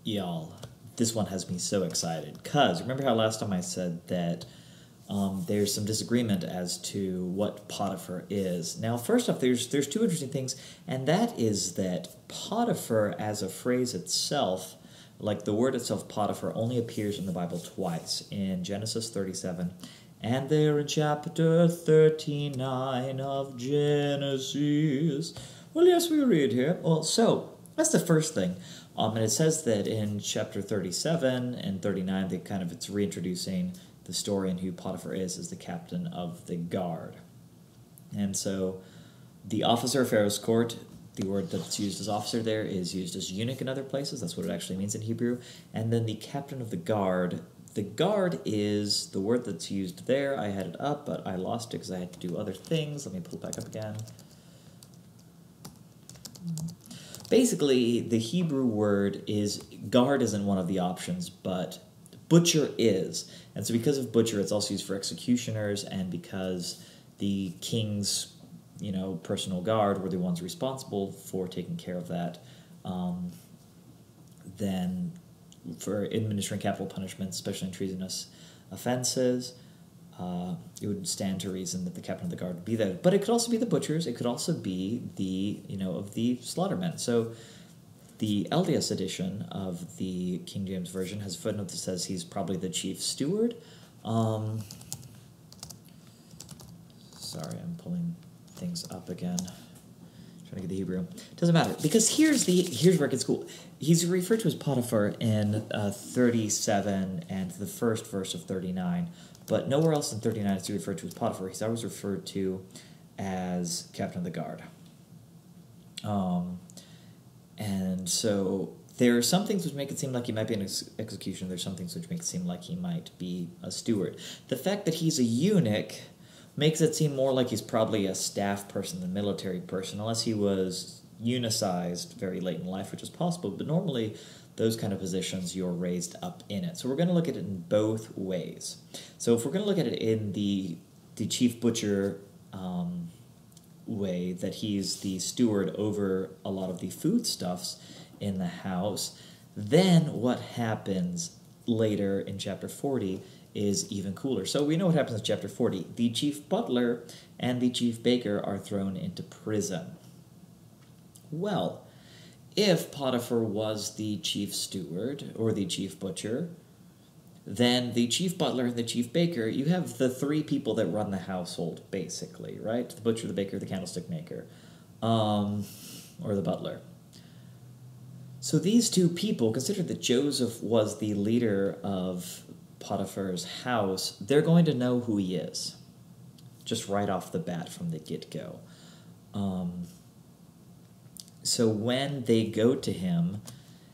Y'all, this one has me so excited. Because remember how last time I said that there's some disagreement as to what Potiphar is. Now, first off, there's two interesting things, and that is that Potiphar as a phrase itself, like the word itself, Potiphar, only appears in the Bible twice, in Genesis 37, and there in chapter 39 of Genesis. Well, yes, we read here. Well, so, that's the first thing. And it says that in chapter 37 and 39, it's reintroducing the story and who Potiphar is as the captain of the guard. And so the officer of Pharaoh's court, the word that's used as officer there is used as eunuch in other places. That's what it actually means in Hebrew. And then the captain of the guard is the word that's used there. I had it up, but I lost it because I had to do other things. Let me pull it back up again. Basically, the Hebrew word is, guard isn't one of the options, but butcher is. And so because of butcher, it's also used for executioners, and because the king's, personal guard were the ones responsible for taking care of that, then for administering capital punishments, especially in treasonous offenses, it would stand to reason that the captain of the guard would be there. But it could also be the butchers. It could also be the, of the slaughtermen. So the LDS edition of the King James Version has a footnote that says he's probably the chief steward. Sorry, I'm pulling things up again. Trying to get the Hebrew. Doesn't matter, because here's where it gets cool. He's referred to as Potiphar in 37 and the first verse of 39, but nowhere else in 39 is he referred to as Potiphar. He's always referred to as captain of the guard. And so there are some things which make it seem like he might be an executioner. There's some things which make it seem like he might be a steward. The fact that he's a eunuch makes it seem more like he's probably a staff person than a military person, unless he was unicized very late in life, which is possible. But normally, those kind of positions, you're raised up in it. So we're going to look at it in both ways. So if we're going to look at it in the chief butcher way, that he's the steward over a lot of the foodstuffs in the house, then what happens later in chapter 40 is even cooler. So we know what happens in chapter 40. The chief butler and the chief baker are thrown into prison. Well, if Potiphar was the chief steward or the chief butcher, then the chief butler and the chief baker, you have the three people that run the household, basically, right? The butcher, the baker, the candlestick maker, or the butler. So these two people, consider that Joseph was the leader of Potiphar's house, they're going to know who he is, just right off the bat from the get-go. So when they go to him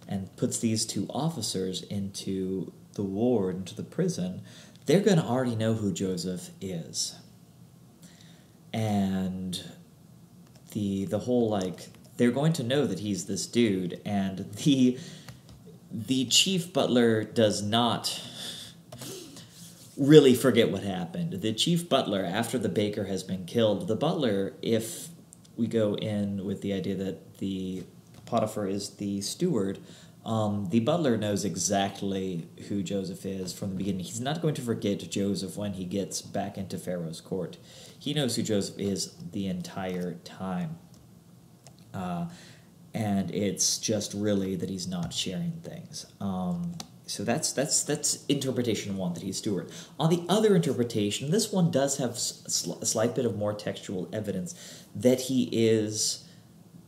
and puts these two officers into the ward, into the prison, they're going to already know who Joseph is. And the whole, they're going to know that he's this dude, and the chief butler does not really forget what happened. The chief butler, after the baker has been killed, the butler, if we go in with the idea that the Potiphar is the steward, the butler knows exactly who Joseph is from the beginning. He's not going to forget Joseph when he gets back into Pharaoh's court. He knows who Joseph is the entire time. And it's just really that he's not sharing things. So that's interpretation one, that he's steward. On the other interpretation, this one does have a slight bit of more textual evidence that he is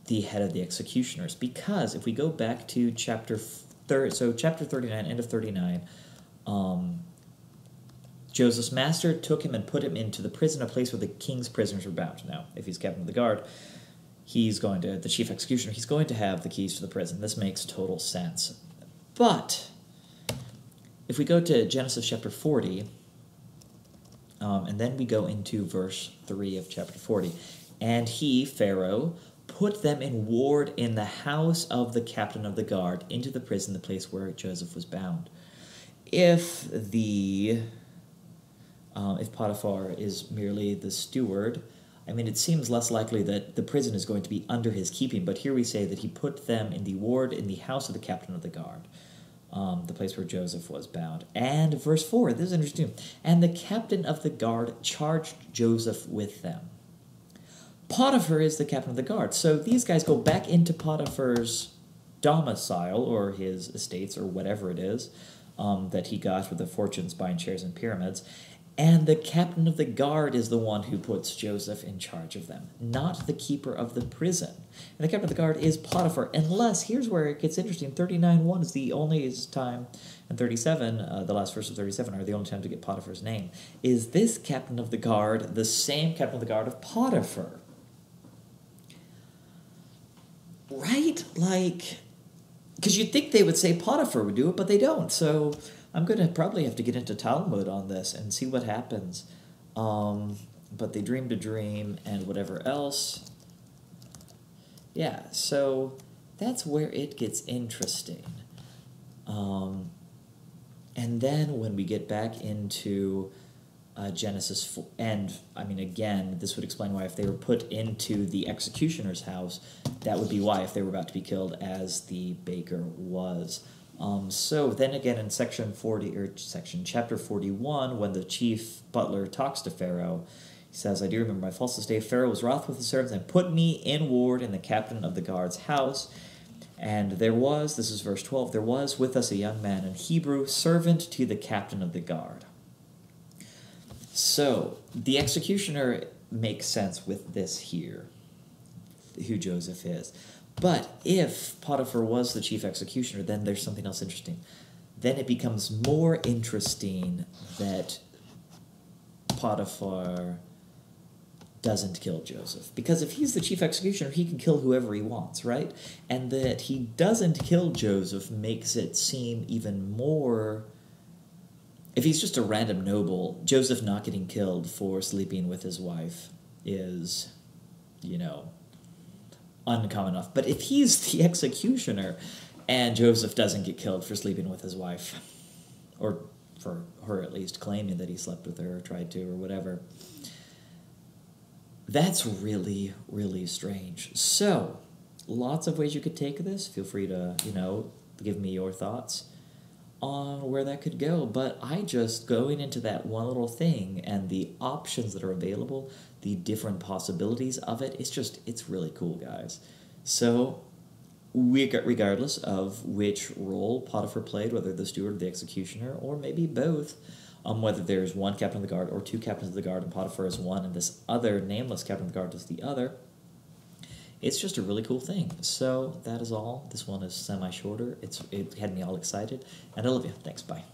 the head of the executioners. Because if we go back to chapter 39, end of 39, Joseph's master took him and put him into the prison, a place where the king's prisoners were bound. Now, if he's captain of the guard, the chief executioner, he's going to have the keys to the prison. This makes total sense. But if we go to Genesis chapter 40, and then we go into verse 3 of chapter 40, and he, Pharaoh, put them in ward in the house of the captain of the guard, into the prison, the place where Joseph was bound. If Potiphar is merely the steward, I mean, it seems less likely that the prison is going to be under his keeping, but here we say that he put them in the ward in the house of the captain of the guard, the place where Joseph was bound. And verse 4, this is interesting. And the captain of the guard charged Joseph with them. Potiphar is the captain of the guard. So these guys go back into Potiphar's domicile, or his estates, or whatever it is, that he got with the fortunes buying shares in pyramids. And the captain of the guard is the one who puts Joseph in charge of them, not the keeper of the prison. And the captain of the guard is Potiphar, unless, here's where it gets interesting, 39:1 is the only time, and 37, the last verse of 37, are the only time to get Potiphar's name. Is this captain of the guard the same captain of the guard of Potiphar? Right? Like, because you'd think they would say Potiphar would do it, but they don't, so I'm going to probably have to get into Talmud on this and see what happens. But they dreamed a dream and whatever else. Yeah, so that's where it gets interesting. And then when we get back into Genesis 4, and, I mean, again, this would explain why if they were put into the executioner's house, that would be why if they were about to be killed as the baker was. So then again in chapter 41, when the chief butler talks to Pharaoh, he says, I do remember my false day. Pharaoh was wroth with his servants and put me in ward in the captain of the guard's house. And there was, this is verse 12, there was with us a young man in Hebrew, servant to the captain of the guard. So the executioner makes sense with this here, who Joseph is. But if Potiphar was the chief executioner, then there's something else interesting. Then it becomes more interesting that Potiphar doesn't kill Joseph. Because if he's the chief executioner, he can kill whoever he wants, right? And that he doesn't kill Joseph makes it seem even more... If he's just a random noble, Joseph not getting killed for sleeping with his wife is, uncommon enough. But if he's the executioner and Joseph doesn't get killed for sleeping with his wife, or for her at least claiming that he slept with her or tried to or whatever, that's really, really strange. So, lots of ways you could take this. Feel free to, give me your thoughts on where that could go. But I just, going into that one little thing and the options that are available, the different possibilities of it, it's really cool, guys. So, regardless of which role Potiphar played, whether the steward or the executioner, or maybe both, whether there's one captain of the guard or two captains of the guard, and Potiphar is one, and this other nameless captain of the guard is the other, it's just a really cool thing. So that is all. This one is semi-shorter. It had me all excited, and I love you. Thanks, bye.